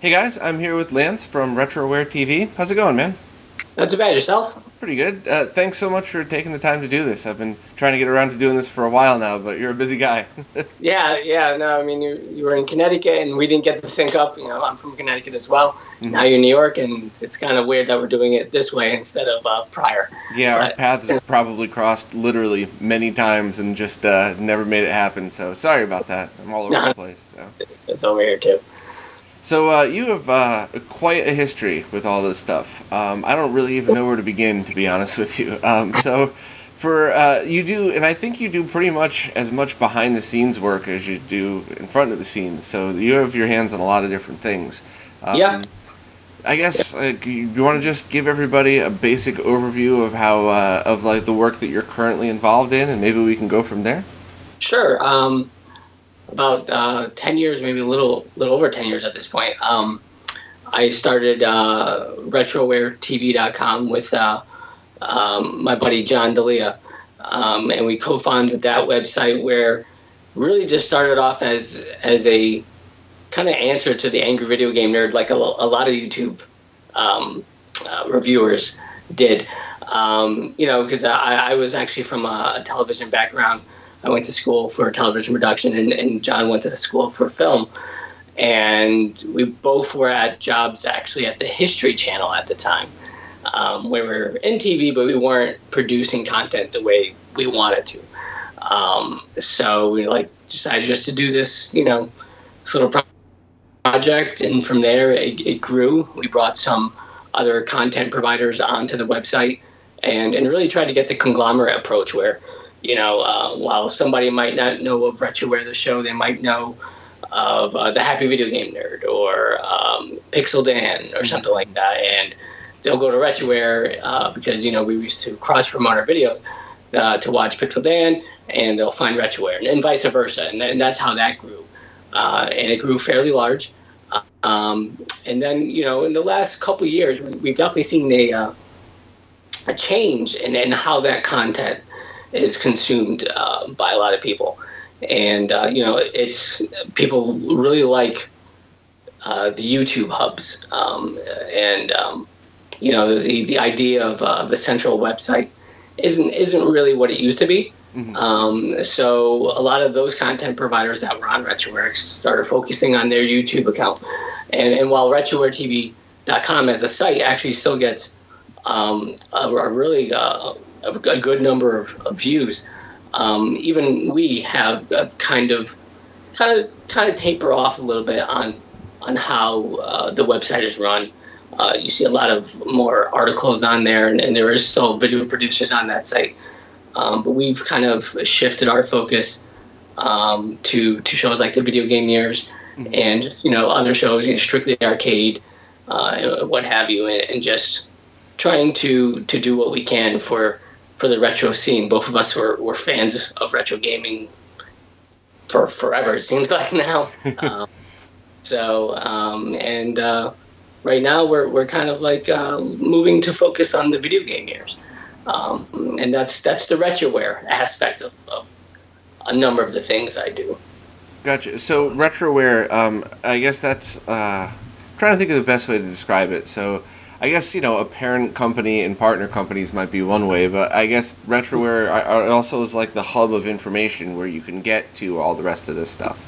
Hey guys, I'm here with Lance from RetrowareTV. How's it going, man? Not too bad. Yourself? Pretty good. Thanks so much for taking the time to do this. I've been trying to get around to doing this for a while now, but you're a busy guy. Yeah. No, I mean, you were in Connecticut, and we didn't get to sync up. I'm from Connecticut as well. Mhm. Now you're in New York, and it's kind of weird that we're doing it this way instead of prior. Yeah, our But paths have probably crossed literally many times and just never made it happen, so sorry about that. I'm all over no, the place. So, it's over here too. you have quite a history with all this stuff. I don't really even know where to begin, to be honest with you. For you do, and I think you do pretty much as much behind the scenes work as you do in front of the scenes. So you have your hands on a lot of different things. Yeah. I guess you want to just give everybody a basic overview of how of like the work that you're currently involved in, and maybe we can go from there. Sure. About 10 years, maybe a little over 10 years at this point. I started RetrowareTV.com with my buddy John D'Elia, and we co-founded that website where really just started off as a kind of answer to the angry video game nerd, like a lot of YouTube reviewers did. Because I was actually from a television background. I went to school for television production, and John went to school for film. And we both were at jobs actually at the History Channel at the time, where we were in TV, but we weren't producing content the way we wanted to. So we decided just to do this, this little project, and from there it grew. We brought some other content providers onto the website, and really tried to get the conglomerate approach where, while somebody might not know of Retroware the show, they might know of the Happy Video Game Nerd or Pixel Dan or something like that, and they'll go to Retroware because we used to cross promote our videos to watch Pixel Dan, and they'll find Retroware, and vice versa, and that's how that grew, and it grew fairly large. And then in the last couple of years, we've definitely seen a change in how that content is consumed by a lot of people. And, it's people really like the YouTube hubs. The idea of a central website isn't really what it used to be. Mm-hmm. So a lot of those content providers that were on RetroWare started focusing on their YouTube account. And while RetrowareTV.com as a site actually still gets a good number of views, even we have kind of taper off a little bit on how the website is run. You see a lot of more articles on there, and there is still video producers on that site. But we've kind of shifted our focus to shows like the Video Game Years, Mm-hmm. and just other shows, Strictly Arcade, what have you, and just trying to do what we can for the retro scene. Both of us were fans of retro gaming for forever, it seems like now. Right now we're kind of moving to focus on the Video Game Years, and that's the Retroware aspect of a number of the things I do. Gotcha. So Retroware, I guess that's trying to think of the best way to describe it. So I guess a parent company and partner companies might be one way, but I guess Retroware also is like the hub of information where you can get to all the rest of this stuff.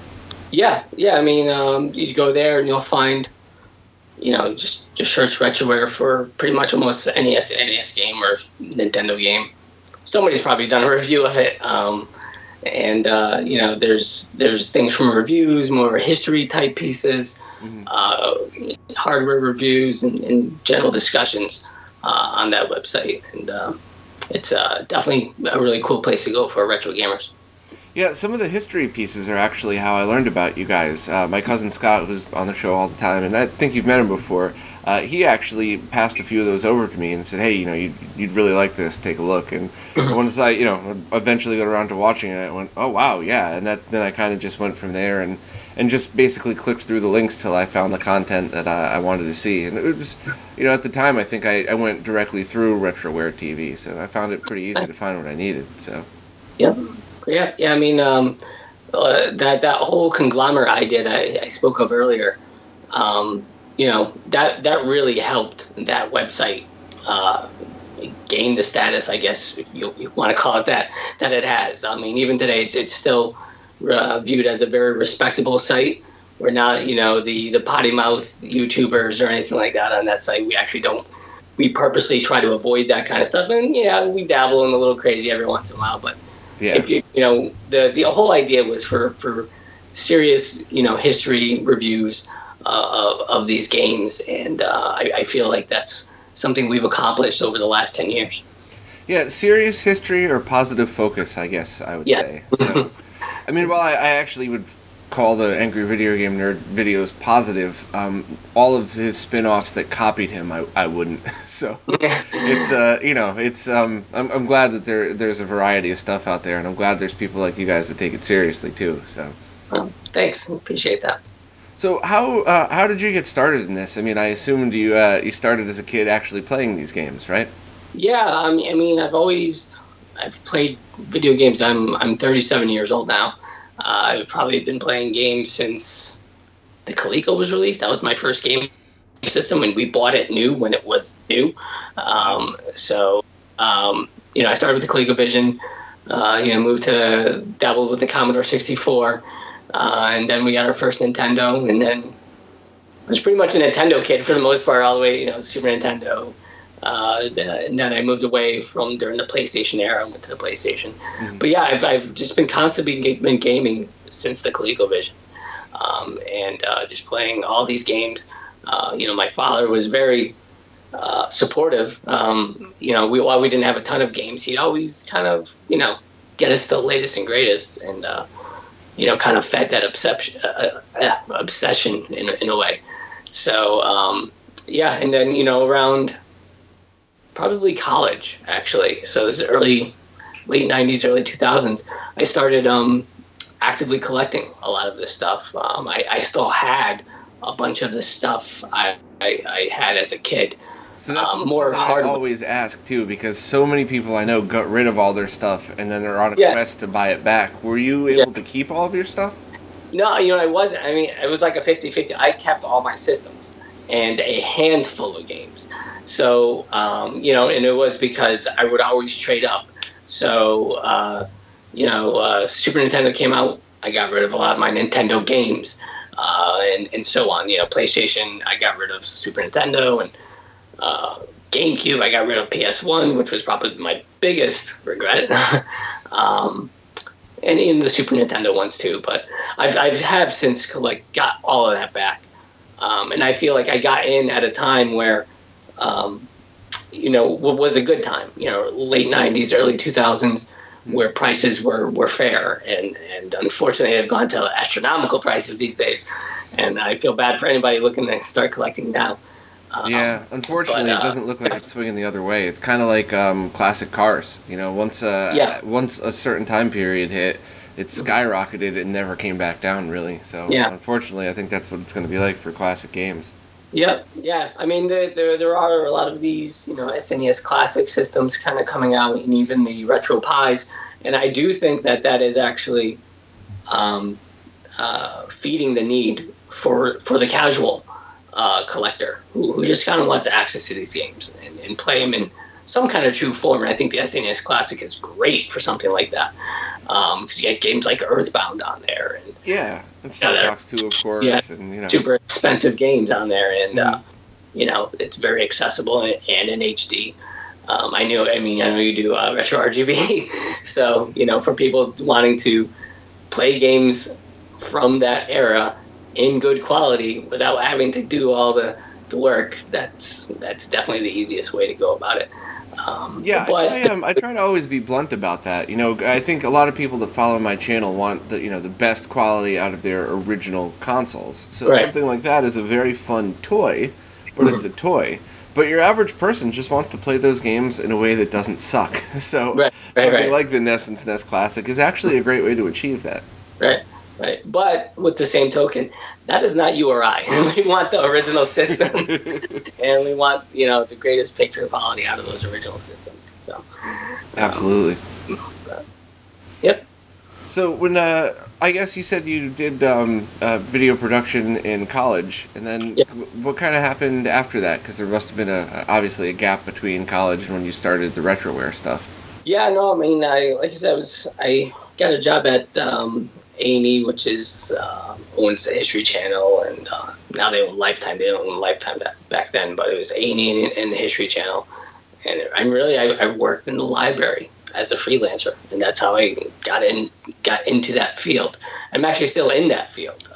Yeah. I mean, you go there and you'll find, just search Retroware for pretty much almost any NES game or Nintendo game. Somebody's probably done a review of it. There's things from reviews, more history type pieces, Mm-hmm. hardware reviews, and general discussions on that website. And it's definitely a really cool place to go for retro gamers. Yeah, some of the history pieces are actually how I learned about you guys. My cousin Scott, who's on the show all the time, and I think you've met him before, he actually passed a few of those over to me and said, hey, you'd really like this, take a look. And once I, eventually got around to watching it, I went, oh, wow, yeah. And then I kind of just went from there and just basically clicked through the links till I found the content that I wanted to see. And it was, at the time, I think I went directly through Retroware TV, so I found it pretty easy to find what I needed, so. Yep. Yeah. I mean, that whole conglomerate idea that I spoke of earlier, that really helped that website gain the status, I guess, if you want to call it that it has. I mean, even today, it's still viewed as a very respectable site. We're not, the potty mouth YouTubers or anything like that on that site. We actually don't. We purposely try to avoid that kind of stuff, and we dabble in a little crazy every once in a while. But if the whole idea was for serious, history reviews of these games, and I feel like that's something we've accomplished over the last 10 years. Yeah, serious history or positive focus, I guess I would say. So, I mean, while I actually would call the Angry Video Game Nerd videos positive, all of his spin-offs that copied him, I wouldn't. So it's I'm glad that there's a variety of stuff out there, and I'm glad there's people like you guys that take it seriously too. So thanks, appreciate that. So how did you get started in this? I mean, I assumed you started as a kid actually playing these games, right? Yeah, I mean, I've played video games. I'm 37 years old now. I've probably been playing games since the Coleco was released. That was my first game system, and we bought it new when it was new. I started with the ColecoVision. Moved to dabble with the Commodore 64. And then we got our first Nintendo, and then I was pretty much a Nintendo kid for the most part, all the way, Super Nintendo. And then I moved away from during the PlayStation era and went to the PlayStation. Mm-hmm. But yeah, I've just been constantly been gaming since the ColecoVision, and just playing all these games. My father was very supportive. While we didn't have a ton of games, he'd always kind of, get us the latest and greatest, and kind of fed that obsession in a way. So, and then, around probably college, actually. So this is late 90s, early 2000s. I started actively collecting a lot of this stuff. I still had a bunch of this stuff I had as a kid. So that's more hard. I always ask too, because so many people I know got rid of all their stuff and then they're on a quest to buy it back. Were you able to keep all of your stuff? No, I wasn't. I mean, it was like a 50-50. I kept all my systems and a handful of games. So, and it was because I would always trade up. So, Super Nintendo came out. I got rid of a lot of my Nintendo games, and so on. PlayStation, I got rid of Super Nintendo, and GameCube, I got rid of PS1, which was probably my biggest regret. And in the Super Nintendo ones too, but I've since got all of that back. And I feel like I got in at a time where, was a good time, late 90s, early 2000s, where prices were fair. And unfortunately, they've gone to astronomical prices these days. And I feel bad for anybody looking to start collecting now. Unfortunately, it doesn't look like it's swinging the other way. It's kind of like classic cars. Once a certain time period hit, it skyrocketed and never came back down, really. So, unfortunately, I think that's what it's going to be like for classic games. Yep. Yeah. I mean, there are a lot of these, SNES classic systems kind of coming out, and even the Retro Pies. And I do think that is actually feeding the need for the casual collector who just kind of wants access to these games and play them in some kind of true form. And I think the SNES Classic is great for something like that, because you get games like Earthbound on there, and Star Fox 2, of course, and super expensive games on there, and it's very accessible and in HD. I know you do RetroRGB, so for people wanting to play games from that era in good quality without having to do all the work, that's definitely the easiest way to go about it. I try to always be blunt about that. I think a lot of people that follow my channel want the best quality out of their original consoles. So something like that is a very fun toy, but it's a toy. But your average person just wants to play those games in a way that doesn't suck. So something like the NES and SNES Classic is actually a great way to achieve that. Right. But with the same token, that is not you or I. We want the original systems, and we want the greatest picture quality out of those original systems. So, absolutely. Yep. So when I guess you said you did video production in college, and then Yeah. what kind of happened after that? Because there must have been obviously a gap between college and when you started the Retroware stuff. Yeah, no, I mean, like I said, I got a job at A&E, which is owns the History Channel, and now they own Lifetime. They don't own Lifetime back then, but it was A&E and the History Channel. And I worked in the library as a freelancer, and that's how I got into that field. I'm actually still in that field.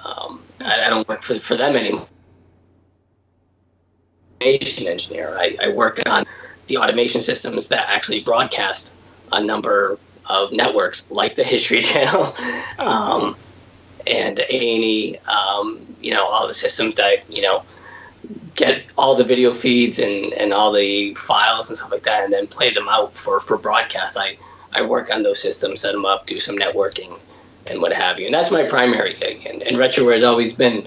I don't work for them anymore. Automation engineer. I work on the automation systems that actually broadcast a number of networks like the History Channel, and A&E. All the systems that get all the video feeds and all the files and stuff like that, and then play them out for broadcast. I work on those systems, set them up, do some networking, and what have you. And that's my primary gig. And Retroware has always been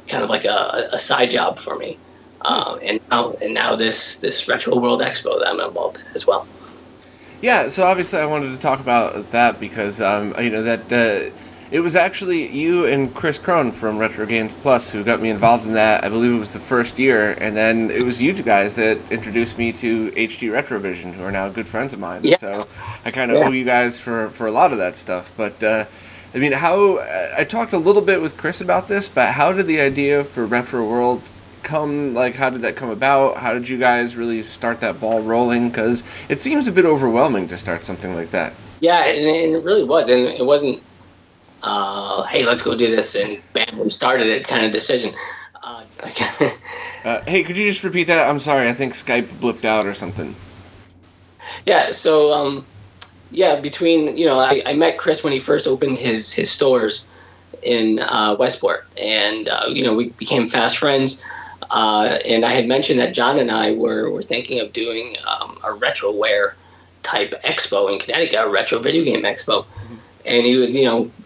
kind of like a side job for me. And now this Retro World Expo that I'm involved in as well. Yeah, so obviously I wanted to talk about that because that it was actually you and Chris Crone from Retro Games Plus who got me involved in that. I believe it was the first year, and then it was you two guys that introduced me to HD Retrovision, who are now good friends of mine. Yeah. So I kind of owe you guys for a lot of that stuff. But I mean, I talked a little bit with Chris about this, but how did the idea for Retro World come? Like, how did that come about? How did you guys really start that ball rolling? Because it seems a bit overwhelming to start something like that. Yeah, and it really was, and it wasn't. Hey, let's go do this, and bam, we started it kind of decision. Hey, could you just repeat that? I'm sorry, I think Skype blipped out or something. Yeah, so between I met Chris when he first opened his stores in Westport, and we became fast friends. And I had mentioned that John and I were thinking of doing a Retroware type expo in Connecticut, a retro video game expo. Mm-hmm. And he was,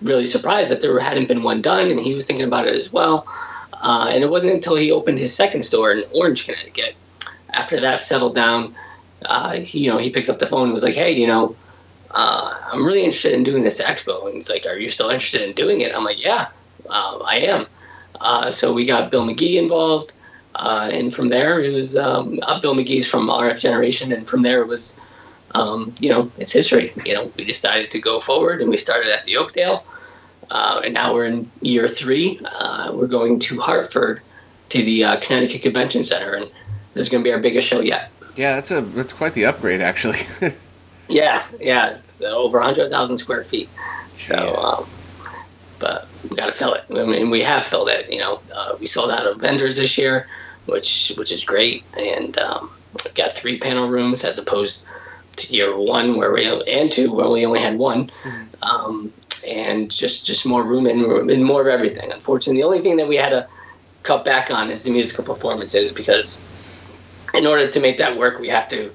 really surprised that there hadn't been one done, and he was thinking about it as well. And it wasn't until he opened his second store in Orange, Connecticut. After that settled down, he picked up the phone and was like, "Hey, I'm really interested in doing this expo." And he's like, "Are you still interested in doing it?" I'm like, "Yeah, I am." So we got Bill McGee involved. And from there, it was Bill McGee's from RF Generation, and from there it was, it's history. We decided to go forward, and we started at the Oakdale, and now we're in year 3. We're going to Hartford to the Connecticut Convention Center, and this is going to be our biggest show yet. Yeah, that's quite the upgrade, actually. Yeah, it's over 100,000 square feet. Jeez. So, but we got to fill it. I mean, we have filled it. We sold out of vendors this year, which is great, and we've got 3 panel rooms as opposed to year 1 and 2 where we only had 1, and just more room and more of everything. Unfortunately, the only thing that we had to cut back on is the musical performances, because in order to make that work, we have to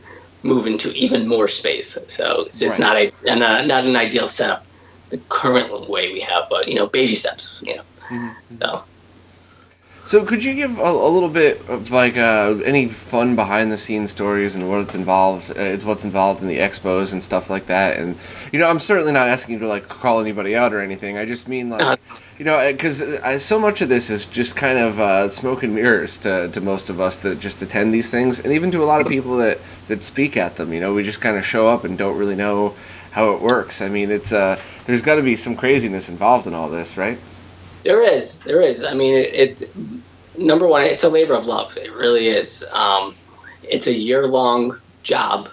move into even more space. So it's not an ideal setup the current way we have, but baby steps. So could you give a little bit of any fun behind the scenes stories and what's involved in the expos and stuff like that? And I'm certainly not asking you to call anybody out or anything. I just mean because so much of this is just kind of smoke and mirrors to most of us that just attend these things, and even to a lot of people that speak at them. We just kind of show up and don't really know how it works. I mean, it's there's got to be some craziness involved in all this, right? There is. I mean, it number one, it's a labor of love. It really is. It's a year-long job,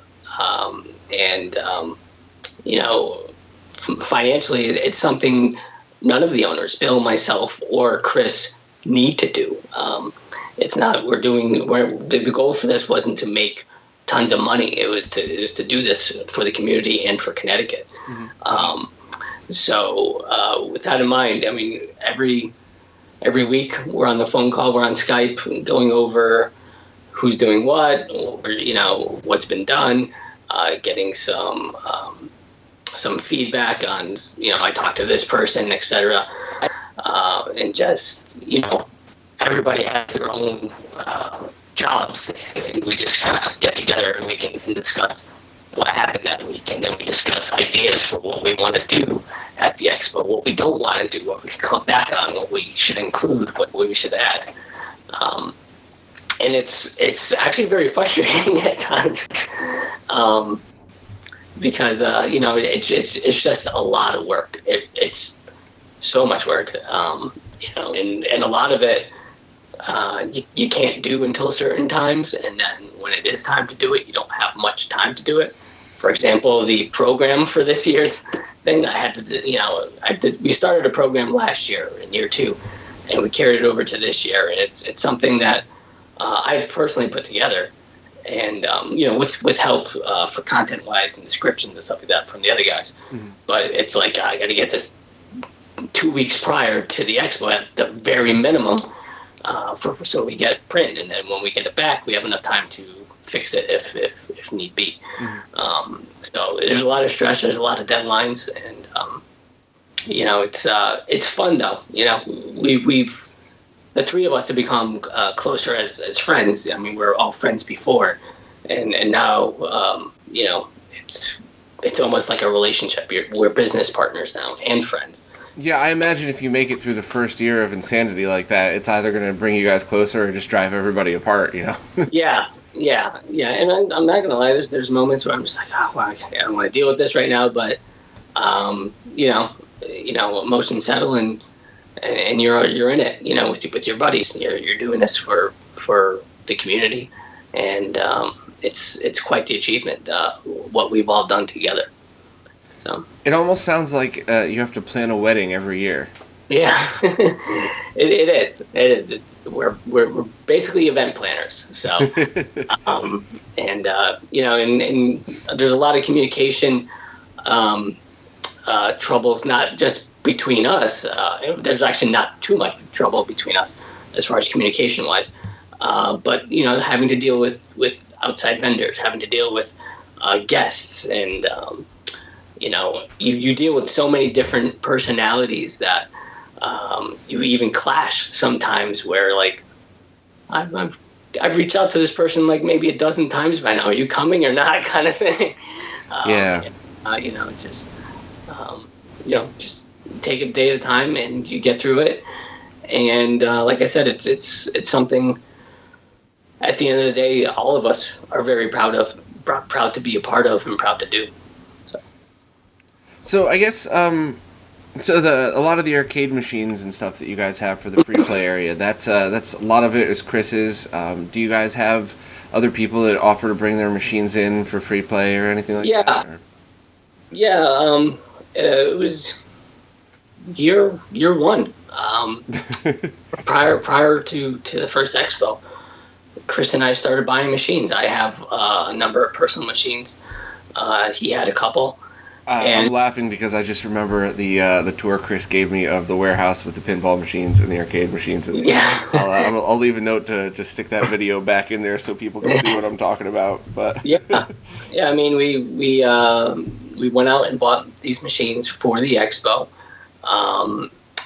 and financially, it's something none of the owners, Bill, myself, or Chris, need to do. It's not. The goal for this wasn't to make tons of money. It was to do this for the community and for Connecticut. Mm-hmm. So with that in mind, I mean, every week we're on the phone call, we're on Skype, going over who's doing what, or what's been done, getting some feedback on I talked to this person, etc. And just everybody has their own jobs, and we just kind of get together and we can discuss what happened that week, and then we discuss ideas for what we want to do at the expo, what we don't want to do, what we can come back on, what we should include, what we should add. And it's actually very frustrating at times, because it's just a lot of work. It's so much work, and a lot of it you can't do until certain times, and then when it is time to do it, you don't have much time to do it. For example, the program for this year's thing, we started a program last year in year 2, and we carried it over to this year, and it's something that I've personally put together, and with help for content-wise and descriptions and stuff like that from the other guys. Mm-hmm. But it's like I got to get this 2 weeks prior to the expo at the very minimum, so we get it print, and then when we get it back, we have enough time to fix it if need be. Mm-hmm. So there's a lot of stress, there's a lot of deadlines, and it's fun though. We've the three of us have become closer as friends. I mean, we're all friends before, and now it's almost like a relationship. We're business partners now and friends. Yeah, I imagine if you make it through the first year of insanity like that, it's either going to bring you guys closer or just drive everybody apart. Yeah. And I'm not gonna lie. There's moments where I'm just like, oh, well, I don't want to deal with this right now, but emotions settle, and you're in it, with your buddies. You're doing this for the community, and it's quite the achievement what we've all done together. So it almost sounds like you have to plan a wedding every year. Yeah, it is. We're basically event planners. So, and there's a lot of communication troubles, not just between us. There's actually not too much trouble between us as far as communication wise, but having to deal with outside vendors, having to deal with guests, and you deal with so many different personalities that. You even clash sometimes where like I've reached out to this person like maybe a dozen times by now. Are you coming or not? Kind of thing. Just take it a day at a time and you get through it. And like I said, it's something. At the end of the day, all of us are very proud to be a part of, and proud to do. So I guess. So a lot of the arcade machines and stuff that you guys have for the free play area, that's a lot of it is Chris's. Do you guys have other people that offer to bring their machines in for free play or anything like that? Or? Yeah. It was year 1. Prior to the first expo, Chris and I started buying machines. I have a number of personal machines. He had a couple. I'm laughing because I just remember the tour Chris gave me of the warehouse with the pinball machines and the arcade machines. And yeah. I'll leave a note to just stick that video back in there so people can see what I'm talking about. But yeah. I mean, we went out and bought these machines for the expo,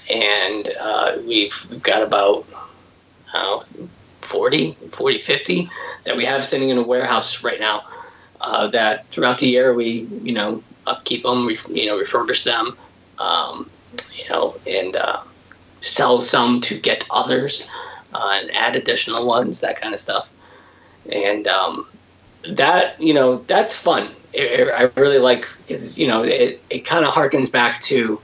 and we've got about 40, 50 that we have sitting in a warehouse right now. That throughout the year we upkeep them, refurbish them, and sell some to get others, and add additional ones, that kind of stuff. And that's fun. I really like, because it kind of harkens back to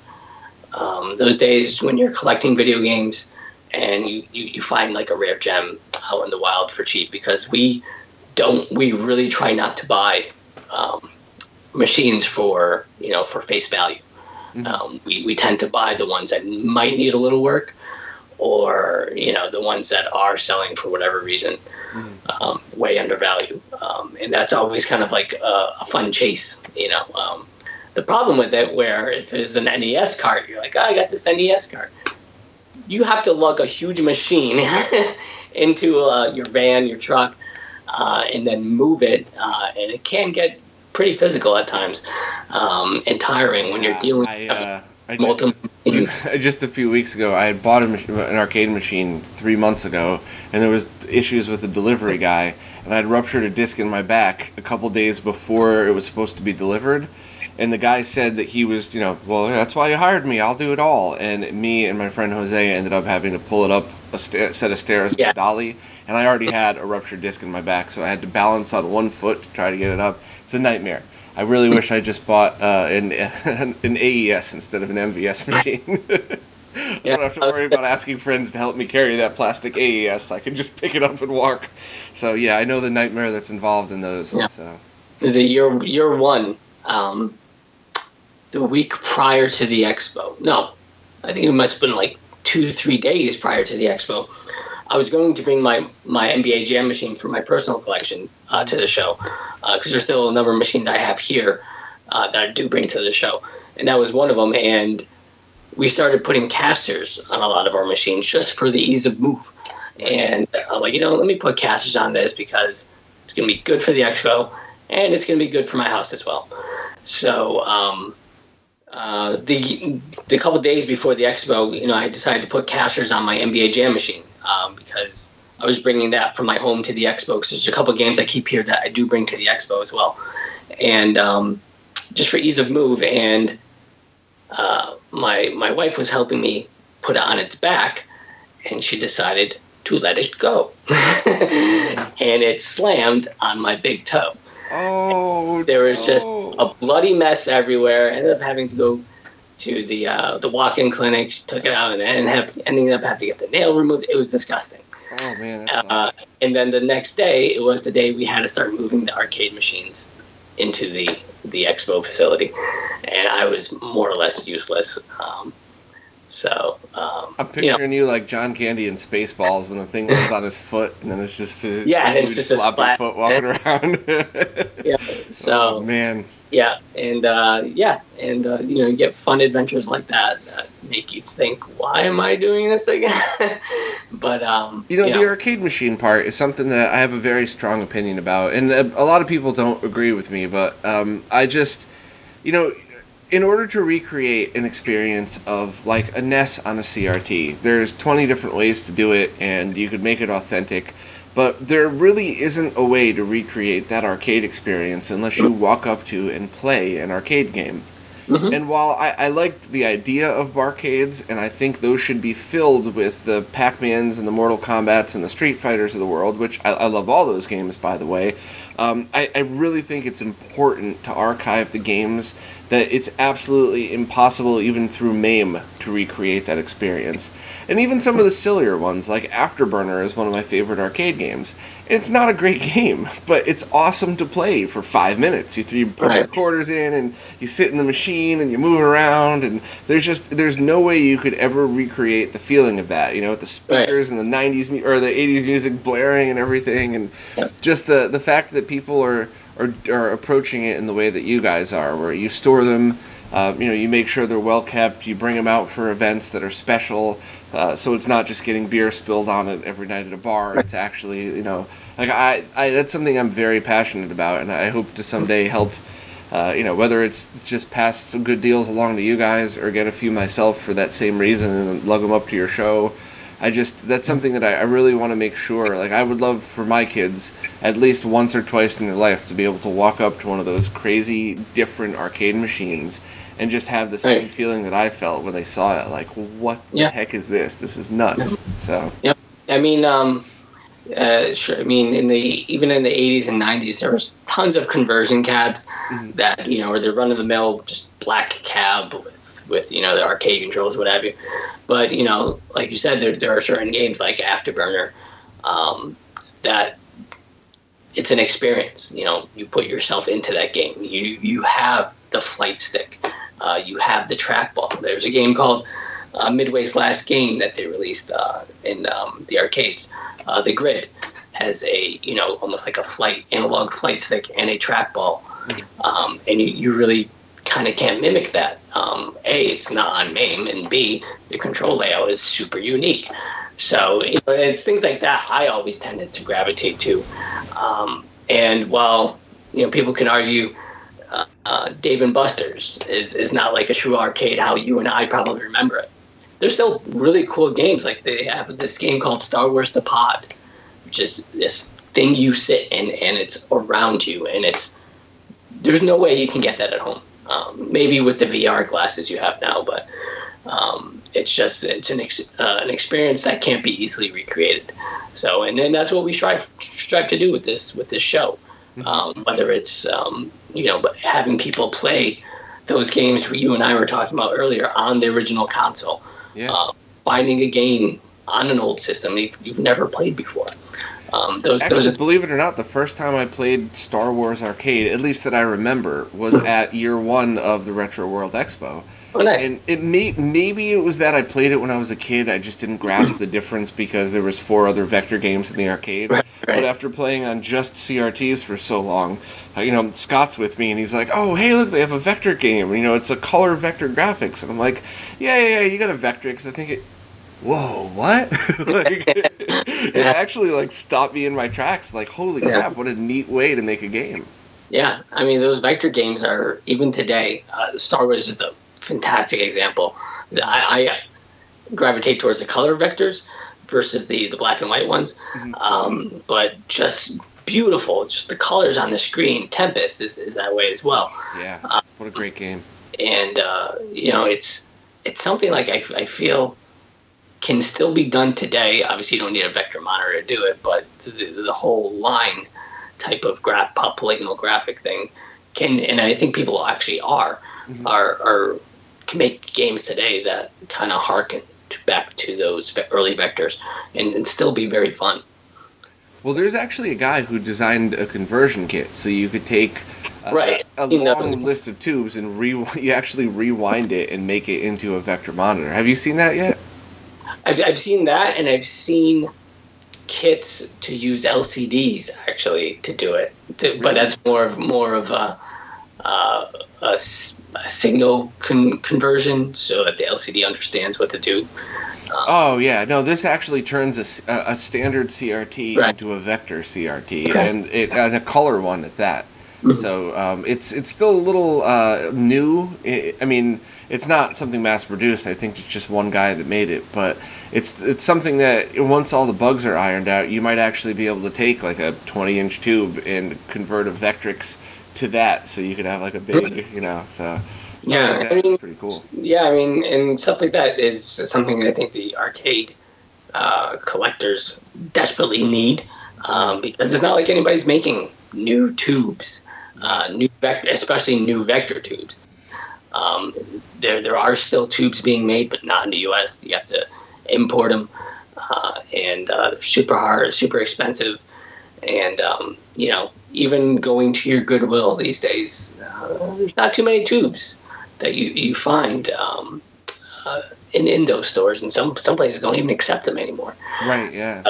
those days when you're collecting video games and you find like a rare gem out in the wild for cheap, because we really try not to buy machines for face value. Mm-hmm. We tend to buy the ones that might need a little work, or the ones that are selling for whatever reason, way undervalued, and that's always kind of like a fun chase. The problem with it, where if it's an NES cart, you're like, I got this NES cart. You have to lug a huge machine into your van, your truck, and then move it, and it can get pretty physical at times, and tiring when you're dealing with multiple machines. Just a few weeks ago, I had bought an arcade machine 3 months ago, and there was issues with the delivery guy, and I'd ruptured a disc in my back a couple days before it was supposed to be delivered, And the guy said that he was, well, that's why you hired me. I'll do it all. And me and my friend Jose ended up having to pull it up a set of stairs with a dolly. And I already had a ruptured disc in my back, so I had to balance on one foot to try to get it up. It's a nightmare. I really wish I just bought an AES instead of an MVS machine. I don't have to worry about asking friends to help me carry that plastic AES. I can just pick it up and walk. So, yeah, I know the nightmare that's involved in those. Yeah. So. Is it year one? The week prior to the Expo. No, I think it must have been like 2-3 days prior to the Expo. I was going to bring my NBA Jam machine from my personal collection to the show, because there's still a number of machines I have here that I do bring to the show, and that was one of them. And we started putting casters on a lot of our machines just for the ease of move. And I'm like, let me put casters on this because it's going to be good for the Expo, and it's going to be good for my house as well. So the couple days before the Expo, I decided to put casters on my NBA Jam machine because I was bringing that from my home to the Expo, because there's a couple games I keep here that I do bring to the Expo as well. And just for ease of move, and my wife was helping me put it on its back, and she decided to let it go. And it slammed on my big toe. Oh, there was just a bloody mess everywhere. I ended up having to go to the walk-in clinic. She took it out and ended up having to get the nail removed. It was disgusting. Oh, man. And then the next day, it was the day we had to start moving the arcade machines into the Expo facility. And I was more or less useless. I'm picturing you like John Candy in Spaceballs when the thing lands on his foot, and then it's just it's just a sloppy foot walking around. Yeah. So. Oh, man. Yeah, and you get fun adventures like that make you think, why am I doing this again? But the arcade machine part is something that I have a very strong opinion about, and a lot of people don't agree with me. But I just, in order to recreate an experience of like a NES on a CRT, there's 20 different ways to do it, and you could make it authentic. But there really isn't a way to recreate that arcade experience unless you walk up to and play an arcade game. Mm-hmm. And while I like the idea of barcades, and I think those should be filled with the Pac-Mans and the Mortal Kombats and the Street Fighters of the world, which I love all those games, by the way, I really think it's important to archive the games that it's absolutely impossible, even through MAME, to recreate that experience. And even some of the sillier ones, like Afterburner is one of my favorite arcade games. It's not a great game, but it's awesome to play for 5 minutes. You put your quarters in, and you sit in the machine, and you move around, and there's no way you could ever recreate the feeling of that, with the speakers and the 90s or the 80s music blaring and everything, and just the fact that people are approaching it in the way that you guys are, where you store them, you make sure they're well kept, you bring them out for events that are special, so it's not just getting beer spilled on it every night at a bar. It's actually, I that's something I'm very passionate about, and I hope to someday help, whether it's just pass some good deals along to you guys or get a few myself for that same reason and lug them up to your show. That's something that I really want to make sure. Like, I would love for my kids, at least once or twice in their life, to be able to walk up to one of those crazy, different arcade machines and just have the same feeling that I felt when they saw it. Like, what the heck is this? This is nuts. So. Yep. I mean, sure. I mean, even in the 80s and 90s, there was tons of conversion cabs that, are the run-of-the-mill, just black cab with the arcade controls, what have you. But, like you said, there are certain games like Afterburner that it's an experience. You put yourself into that game. You have the flight stick. You have the trackball. There's a game called Midway's Last Game that they released in the arcades. The Grid has a, almost like a analog flight stick and a trackball. And you really kind of can't mimic that. A, it's not on MAME, and B, the control layout is super unique. So it's things like that I always tended to gravitate to. And while people can argue Dave & Buster's is not like a true arcade how you and I probably remember it, there's still really cool games. Like they have this game called Star Wars The Pod, which is this thing you sit in and it's around you, and there's no way you can get that at home. Maybe with the VR glasses you have now, but it's an experience that can't be easily recreated. So, and then that's what we strive to do with this show. Whether it's but having people play those games you and I were talking about earlier on the original console. Yeah. Finding a game on an old system you've never played before. Believe it or not, the first time I played Star Wars Arcade, at least that I remember, was at year one of the Retro World Expo. Oh, nice. And maybe it was that I played it when I was a kid. I just didn't grasp the difference because there was 4 other vector games in the arcade. Right. But after playing on just CRTs for so long, Scott's with me and he's like, "Oh, hey, look, they have a vector game. It's a color vector graphics." And I'm like, "Yeah, you got a Vectrix." I think it. Whoa, what? It actually stopped me in my tracks. Like, holy crap, what a neat way to make a game. Yeah, I mean, those vector games are, even today, Star Wars is a fantastic example. I gravitate towards the color vectors versus the black and white ones. But just beautiful, just the colors on the screen. Tempest is that way as well. Yeah, what a great game. And, it's something like I feel can still be done today. Obviously, you don't need a vector monitor to do it, but the whole line type of polygonal graphic thing can, and I think people actually can make games today that kind of harken back to those early vectors and still be very fun. Well, there's actually a guy who designed a conversion kit, so you could take a long list of tubes and you actually rewind it and make it into a vector monitor. Have you seen that yet? I've seen that, and I've seen kits to use LCDs actually to do it. But that's more of a signal conversion, so that the LCD understands what to do. This actually turns a standard CRT into a vector CRT, and a color one at that. So it's still a little new. I mean, it's not something mass produced. I think it's just one guy that made it, but it's something that once all the bugs are ironed out, you might actually be able to take like a 20-inch tube and convert a Vectrix to that, so you could have like a big, so. It's pretty cool. Yeah, I mean, and stuff like that is something I think the arcade collectors desperately need, because it's not like anybody's making new tubes, especially new vector tubes. There are still tubes being made, but not in the U.S. You have to import them, and they're super hard, super expensive, and even going to your Goodwill these days, there's not too many tubes that you find in those stores, and some places don't even accept them anymore. Right. Yeah.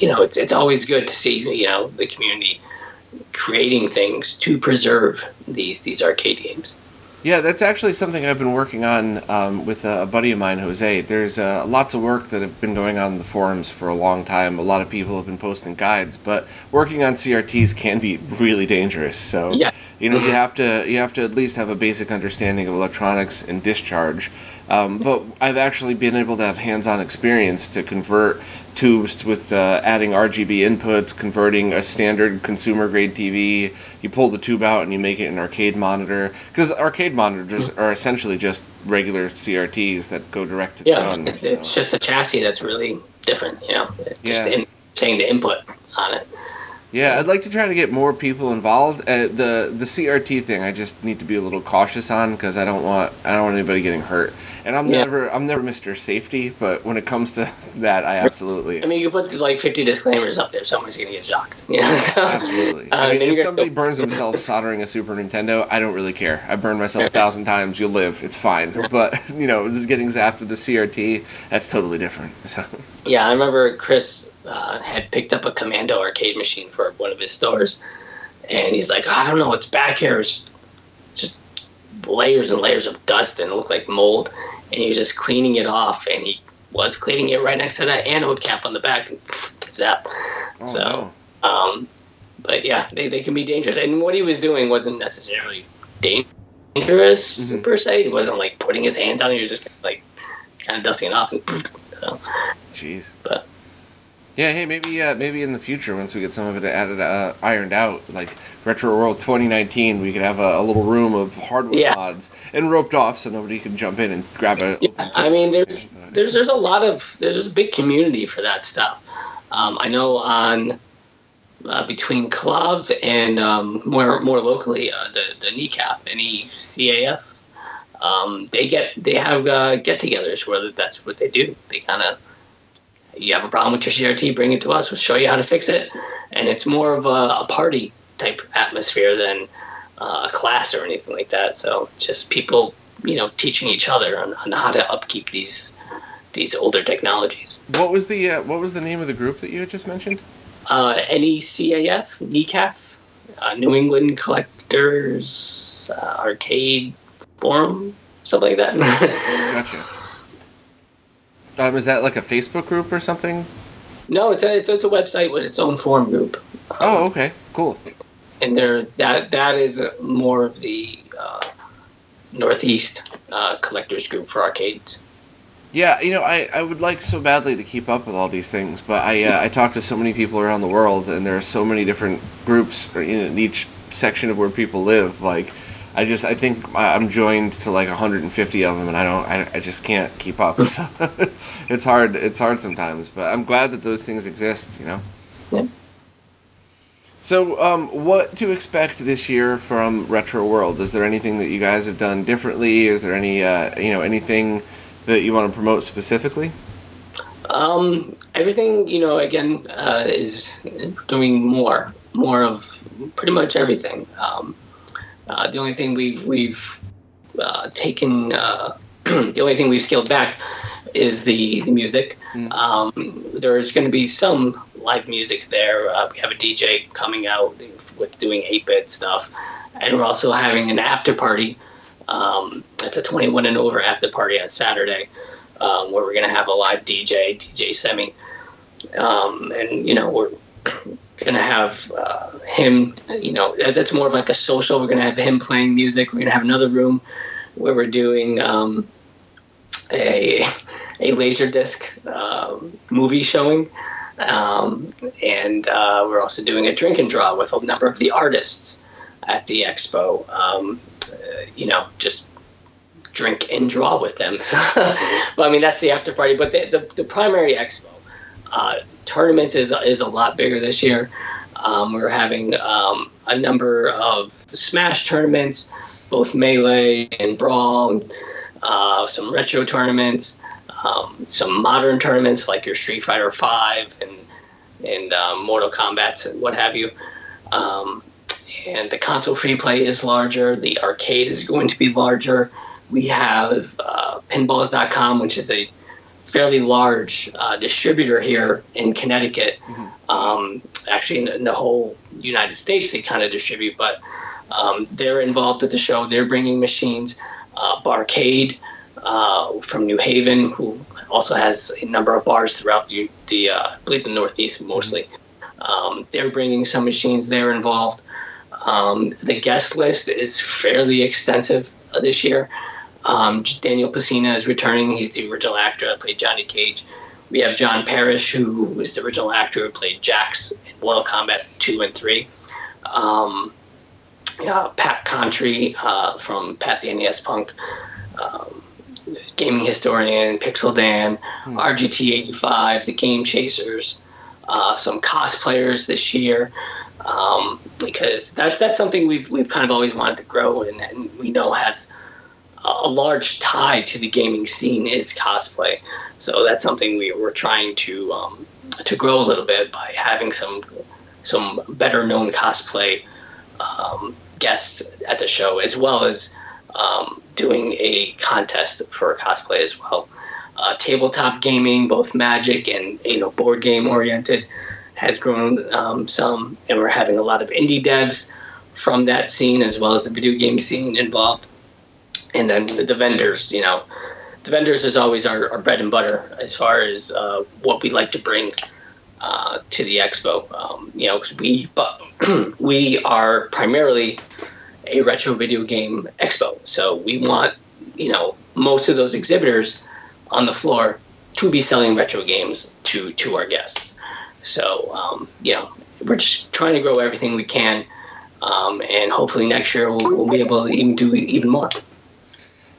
It's always good to see the community creating things to preserve these arcade games. Yeah, that's actually something I've been working on with a buddy of mine, Jose. There's lots of work that have been going on in the forums for a long time. A lot of people have been posting guides, but working on CRTs can be really dangerous. So you have to at least have a basic understanding of electronics and discharge. But I've actually been able to have hands-on experience to convert tubes with adding RGB inputs, converting a standard consumer-grade TV. You pull the tube out and you make it an arcade monitor. Because arcade monitors are essentially just regular CRTs that go direct to the gun. It's just a chassis that's really different, saying the input on it. Yeah, I'd like to try to get more people involved. The CRT thing, I just need to be a little cautious on because I don't want anybody getting hurt. And I'm never Mr. Safety, but when it comes to that, I absolutely. I mean, you put like 50 disclaimers up there, someone's gonna get shocked. So, absolutely. I mean, if somebody burns themselves soldering a Super Nintendo, I don't really care. I burned myself 1,000 times. You'll live. It's fine. But just getting zapped with the CRT, that's totally different. So. Yeah, I remember Chris had picked up a Commando arcade machine for one of his stores, and he's like, I don't know what's back here. It's just layers and layers of dust, and it looked like mold. And he was just cleaning it off, and he was cleaning it right next to that anode cap on the back, and zap. But yeah, they can be dangerous. And what he was doing wasn't necessarily dangerous per se. He wasn't like putting his hand on it. He was just like kind of dusting it off. And so, jeez. But Yeah, hey, maybe in the future, once we get some of it ironed out, like Retro World 2019, we could have a little room of hardware Yeah. mods and roped off so nobody can jump in and grab a Yeah, open kit. I mean, there's a lot of there's a big community for that stuff. I know on between Clav and more locally the kneecap NECAF, they have get-togethers where that's what they do. They kind of, you have a problem with your CRT, bring it to us. We'll show you how to fix it, and it's more of a party type atmosphere than a class or anything like that. So just people, teaching each other on how to upkeep these older technologies. What was the name of the group that you had just mentioned? NECAF, NECAF, New England Collectors Arcade Forum, something like that. Gotcha. Is that like a Facebook group or something? No, it's a website with its own forum group. Oh, okay, cool. And that is more of the Northeast collectors group for arcades. Yeah, I would like so badly to keep up with all these things, but I talk to so many people around the world, and there are so many different groups in each section of where people live. Like, I think I'm joined to like 150 of them, and I just can't keep up. So it's hard sometimes, but I'm glad that those things exist. Yeah. So, what to expect this year from Retro World? Is there anything that you guys have done differently? Is there any anything that you want to promote specifically? Everything, again, is doing more of pretty much everything. The only thing we've taken, the only thing we've scaled back is the music. There's going to be some live music there. We have a DJ coming out with doing 8-bit stuff, and we're also having an after party. It's a 21 and over after party on Saturday, where we're going to have a live DJ Semi, and we're going to have him. That's more of like a social. We're going to have him playing music. We're going to have another room where we're doing a Laserdisc movie showing, and we're also doing a drink and draw with a number of the artists at the expo. Just drink and draw with them. Well, I mean, that's the after party, but the primary expo tournament is a lot bigger this year. We're having a number of Smash tournaments, both Melee and Brawl, some retro tournaments, some modern tournaments like your Street Fighter V and Mortal Kombat and what have you. And the console free play is larger. The arcade is going to be larger. We have pinballs.com, which is a fairly large distributor here in Connecticut. Actually, in the whole United States, they kind of distribute, but they're involved at the show. They're bringing machines. Barcade from New Haven, who also has a number of bars throughout the I believe the Northeast mostly. They're bringing some machines. They're involved. The guest list is fairly extensive this year. Daniel Pacina is returning. He's the original actor that played Johnny Cage. We have John Parrish, who is the original actor who played Jax in Mortal Kombat 2 and 3. Pat Contry from Pat the NES Punk, gaming historian, Pixel Dan, RGT85, the Game Chasers, some cosplayers this year. Because that's something we've kind of always wanted to grow, and we know has a large tie to the gaming scene is cosplay. So that's something we're trying to grow a little bit by having some better known cosplay guests at the show, as well as doing a contest for cosplay as well. Tabletop gaming, both Magic and board game oriented, has grown some, and we're having a lot of indie devs from that scene as well as the video game scene involved. And then the vendors, the vendors is always our bread and butter as far as what we like to bring to the expo. Because we are primarily a retro video game expo, so we want most of those exhibitors on the floor to be selling retro games to our guests. So, we're just trying to grow everything we can. And hopefully next year we'll be able to even do even more.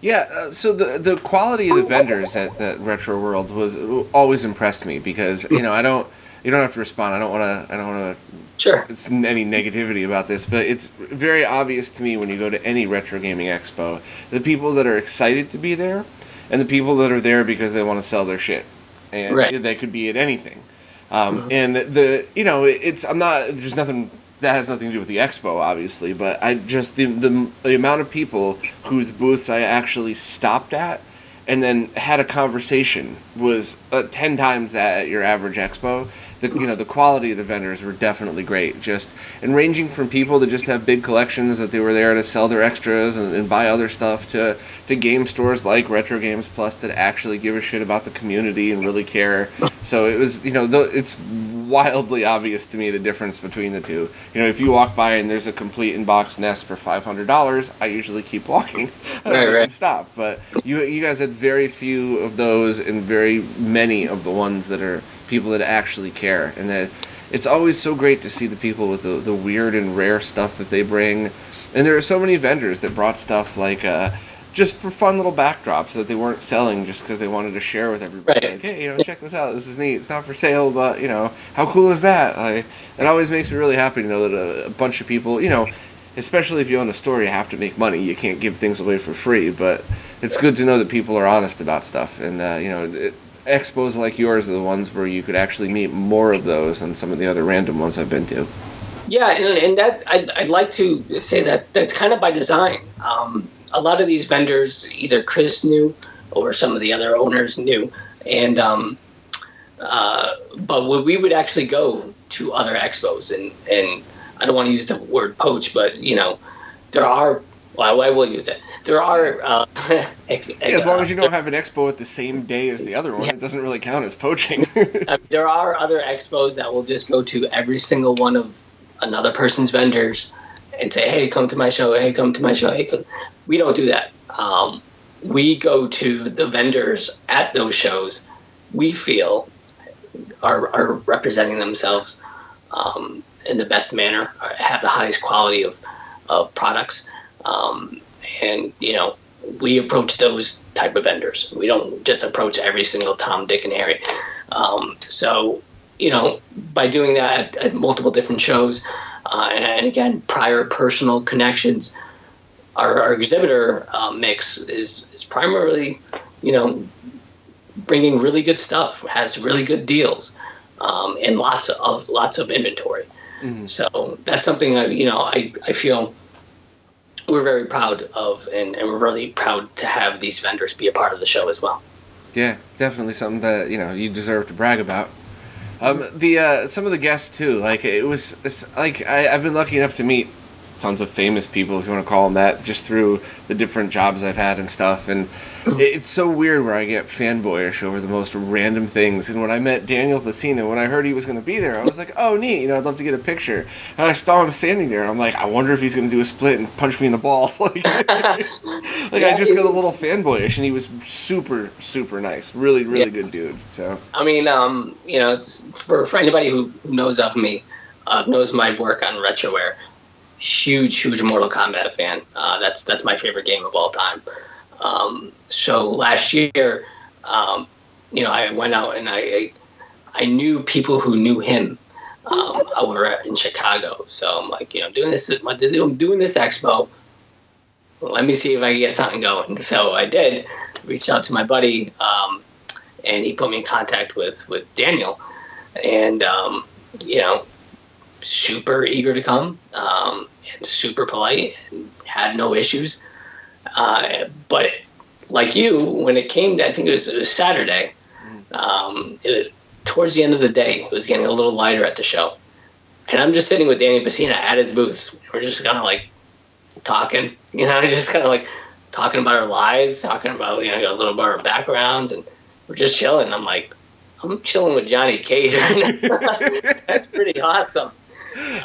Yeah, so the quality of the vendors at Retro World was always impressed me because you don't have to respond. I don't want to. Sure. It's any negativity about this, but it's very obvious to me when you go to any retro gaming expo, the people that are excited to be there, and the people that are there because they want to sell their shit, and right. They could be at anything. And there's nothing that has nothing to do with the expo, obviously, but I just the amount of people whose booths I actually stopped at and then had a conversation was 10 times that at your average expo. The quality of the vendors were definitely great. And ranging from people that just have big collections that they were there to sell their extras and buy other stuff to game stores like Retro Games Plus that actually give a shit about the community and really care. So it was, it's wildly obvious to me the difference between the two. If you walk by and there's a complete in-box nest for $500, I usually keep walking and stop. But you guys had very few of those and very many of the ones that are people that actually care, and that it's always so great to see the people with the weird and rare stuff that they bring. And there are so many vendors that brought stuff like just for fun little backdrops that they weren't selling just because they wanted to share with everybody. Right. Like, hey, check this out. This is neat. It's not for sale, but how cool is that? It always makes me really happy to know that a bunch of people, especially if you own a store, you have to make money. You can't give things away for free, but it's good to know that people are honest about stuff. And expos like yours are the ones where you could actually meet more of those than some of the other random ones I've been to. Yeah, and that I'd like to say that that's kind of by design. A lot of these vendors, either Chris knew or some of the other owners knew, and but we would actually go to other expos, and I don't want to use the word poach, but there are. Well, I will use it. There are... as long as you don't have an expo at the same day as the other one, it doesn't really count as poaching. There are other expos that will just go to every single one of another person's vendors and say, hey, come to my show, hey, come to my show. Hey, come. We don't do that. We go to the vendors at those shows we feel are representing themselves in the best manner, have the highest quality of products. And we approach those type of vendors. We don't just approach every single Tom, Dick, and Harry. So by doing that at multiple different shows, and again, prior personal connections, our exhibitor mix is primarily, bringing really good stuff, has really good deals, and lots of inventory. Mm-hmm. So that's something I feel we're very proud of, and we're really proud to have these vendors be a part of the show as well. Yeah, definitely something that you deserve to brag about. Some of the guests too, like I've been lucky enough to meet tons of famous people, if you want to call them that, just through the different jobs I've had and stuff. And it's so weird where I get fanboyish over the most random things. And when I met Daniel Pacino, when I heard he was going to be there, I was like, oh, neat, I'd love to get a picture. And I saw him standing there, and I'm like, I wonder if he's going to do a split and punch me in the balls. I just got a little fanboyish, and he was super, super nice. Really, really good dude. So I mean, for anybody who knows of me, knows my work on Retroware, huge Mortal Kombat fan. That's my favorite game of all time. So last year, I went out and I knew people who knew him over in Chicago. So I'm like, doing this expo. Let me see if I can get something going. So I did. Reached out to my buddy, and he put me in contact with Daniel, and super eager to come, and super polite, and had no issues. But like you, when it came to, I think it was Saturday, towards the end of the day, it was getting a little lighter at the show. And I'm just sitting with Danny Pacina at his booth. We're just kind of like talking, just kind of like talking about our lives, talking about, a little about our backgrounds, and we're just chilling. I'm like, I'm chilling with Johnny Cage right now. That's pretty awesome.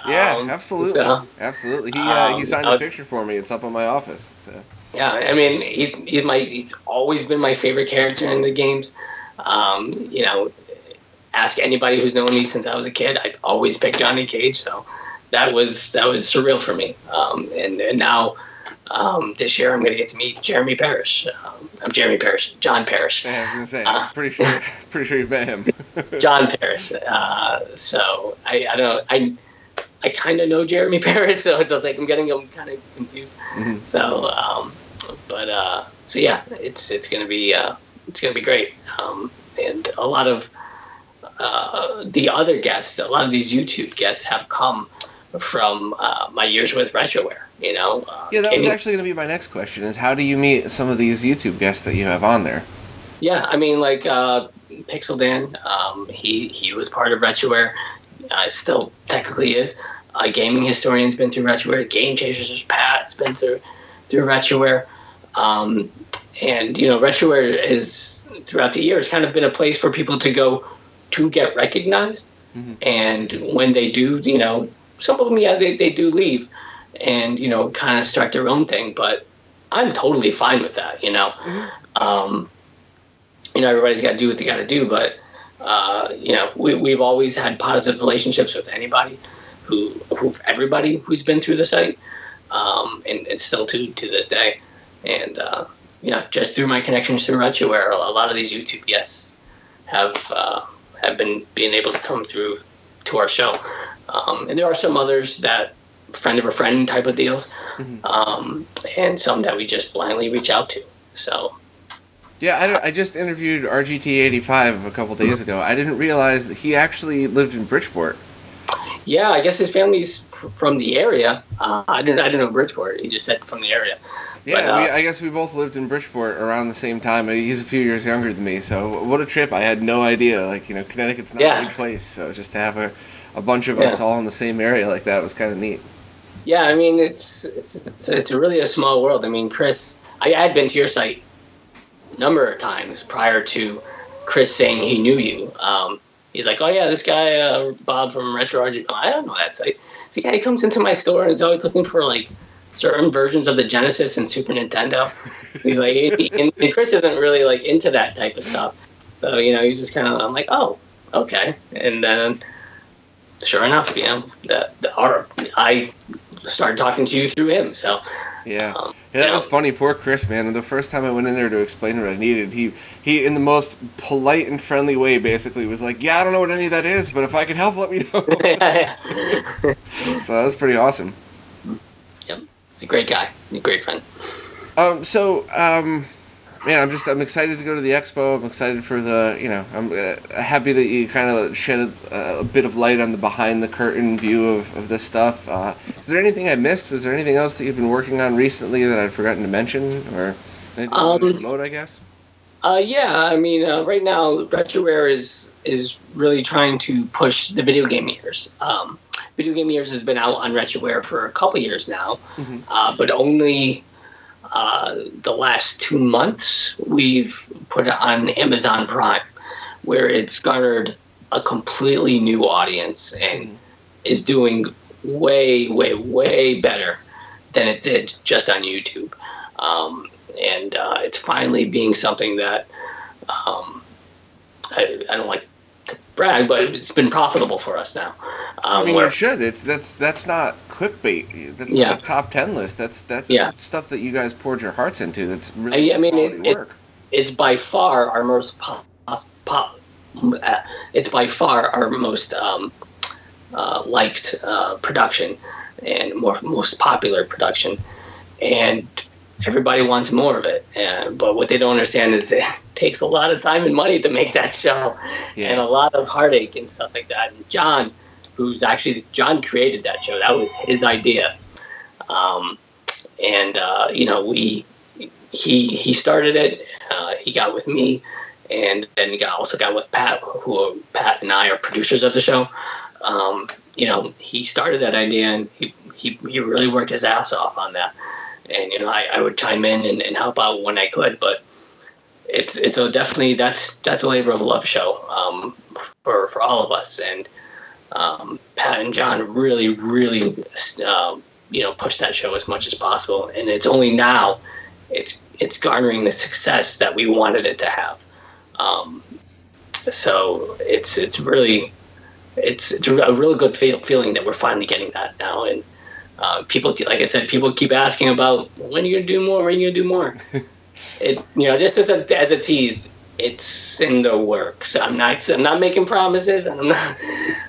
Yeah, absolutely. Absolutely. He signed a picture for me. It's up in my office. So. Yeah, I mean, he's always been my favorite character in the games. ask anybody who's known me since I was a kid, I've always picked Johnny Cage. So that was surreal for me. And now this year I'm going to get to meet Jeremy Parrish. I'm Jeremy Parrish, John Parrish. Yeah, I was gonna say, I'm pretty sure you've met him. John Parrish. So I don't. I kind of know Jeremy Parrish, so it's like I'm getting him kind of confused. Mm-hmm. So, so yeah, it's gonna be great. And a lot of the other guests, a lot of these YouTube guests have come from my years with Retroware. You know. Yeah, that was actually gonna be my next question: is how do you meet some of these YouTube guests that you have on there? Yeah, I mean, like Pixel Dan, he was part of Retroware. Still technically is. Gaming Historian's been through Retroware. Game Chasers' Pat's been through Retroware. And, you know, Retroware is, throughout the years, kind of been a place for people to go to get recognized. Mm-hmm. And when they do, you know, some of them, yeah, they do leave and, you know, kind of start their own thing. But I'm totally fine with that, you know. Mm-hmm. You know, everybody's got to do what they got to do, but you know, we've always had positive relationships with anybody everybody who's been through the site, and still to this day. And you know, just through my connections through Retroware, a lot of these YouTube guests have been being able to come through to our show. And there are some others that friend of a friend type of deals, mm-hmm. And some that we just blindly reach out to. So. Yeah, I just interviewed RGT85 a couple days ago. I didn't realize that he actually lived in Bridgeport. Yeah, I guess his family's from the area. I didn't know Bridgeport. He just said from the area. Yeah, but, I guess we both lived in Bridgeport around the same time. He's a few years younger than me, so what a trip. I had no idea. Like, you know, Connecticut's not a big place, so just to have a bunch of us all in the same area like that was kind of neat. Yeah, I mean, it's really a small world. I mean, Chris, I had been to your site a number of times prior to Chris saying he knew you. He's like, oh yeah, this guy, Bob from RetroRGB. Oh, I don't know that site. It's like, yeah, he comes into my store and he's always looking for like certain versions of the Genesis and Super Nintendo. He's like, and Chris isn't really like into that type of stuff. So, you know, he's just kind of, I'm like, oh, okay. And then sure enough, you know, I started talking to you through him. So yeah, that was funny. Poor Chris, man. The first time I went in there to explain what I needed, he in the most polite and friendly way basically was like, yeah, I don't know what any of that is, but if I can help, let me know. So that was pretty awesome. Yep, he's a great guy, a great friend. Man, I'm excited to go to the Expo. I'm excited for I'm happy that you kind of shed a bit of light on the behind the curtain view of this stuff. Is there anything I missed? Was there anything else that you've been working on recently that I'd forgotten to mention, or anything to promote, I guess? Yeah, I mean, right now Retroware is really trying to push the video game years. Video game years has been out on Retroware for a couple years now, mm-hmm. But only. The last 2 months, we've put it on Amazon Prime, where it's garnered a completely new audience and is doing way, way, way better than it did just on YouTube. And it's finally being something that I don't like to brag, but it's been profitable for us now. I mean, you should. That's not clickbait. That's not a top 10 list. That's stuff that you guys poured your hearts into. That's really quality work. It's by far our most it's by far our most liked production and most popular production, and everybody wants more of it. But what they don't understand is it takes a lot of time and money to make that show, and a lot of heartache and stuff like that. And John created that show. That was his idea. You know, he started it. He got with me, and then he also got with Pat, Pat and I are producers of the show. You know, he started that idea, and he really worked his ass off on that. And, you know, I would chime in and help out when I could, but it's definitely that's a labor of love show for all of us. And Pat and John really push that show as much as possible, and it's only now it's garnering the success that we wanted it to have. So it's really it's a really good feeling that we're finally getting that now. And people, like I said, people keep asking about when are you gonna do more, when are you gonna do more. It just as a tease, it's in the works. I'm not making promises, and I'm not.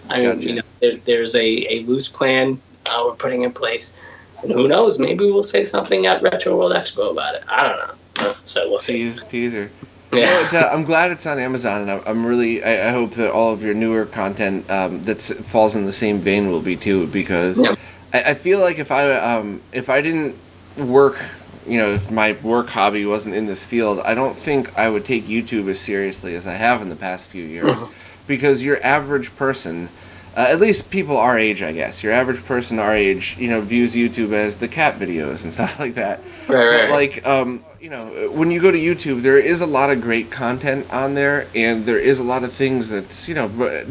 Gotcha. There's a loose plan we're putting in place, and who knows? Maybe we'll say something at Retro World Expo about it. I don't know. So we'll see. Teaser. Yeah. You know, I'm glad it's on Amazon, and I'm really. I hope that all of your newer content that falls in the same vein will be too, because Yeah. I feel like if I didn't work, if my work hobby wasn't in this field, I don't think I would take YouTube as seriously as I have in the past few years, because your average person. At least people our age, I guess. Your average person our age, views YouTube as the cat videos and stuff like that. Right. But like, when you go to YouTube, there is a lot of great content on there, and there is a lot of things that's,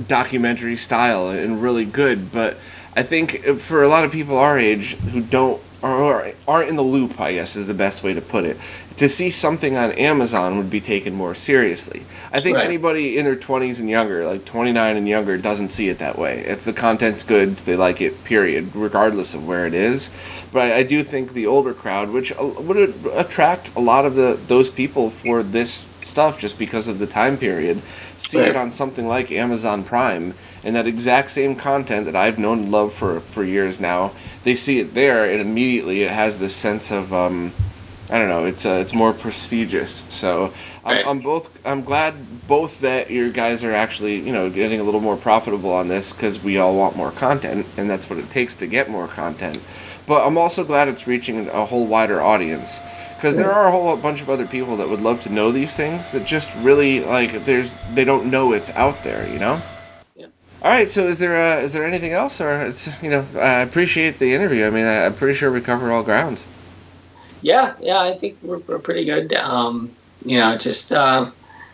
documentary style and really good. But I think for a lot of people our age who don't or aren't in the loop, I guess is the best way to put it, to see something on Amazon would be taken more seriously. I think anybody in their 20s and younger, like 29 and younger, doesn't see it that way. If the content's good, they like it, period, regardless of where it is. But I do think the older crowd, which would attract a lot of those people for this stuff just because of the time period, see it on something like Amazon Prime, and that exact same content that I've known and loved for years now, they see it there, and immediately it has this sense of I don't know. It's more prestigious. So I'm glad both that you guys are actually getting a little more profitable on this, because we all want more content, and that's what it takes to get more content. But I'm also glad it's reaching a whole wider audience, because there are a whole bunch of other people that would love to know these things that just really they don't know it's out there. Yeah. All right. So is there anything else, or I appreciate the interview. I mean, I'm pretty sure we covered all grounds. Yeah, I think we're pretty good. Just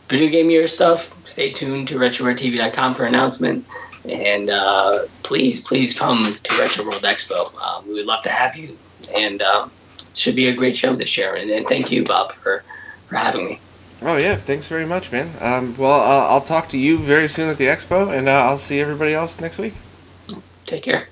video game year stuff. Stay tuned to RetrowareTV.com for announcement, and please come to Retro World Expo. We would love to have you, and it should be a great show this year. And thank you, Bob, for having me. Oh yeah, thanks very much, man. Well, I'll talk to you very soon at the expo, and I'll see everybody else next week. Take care.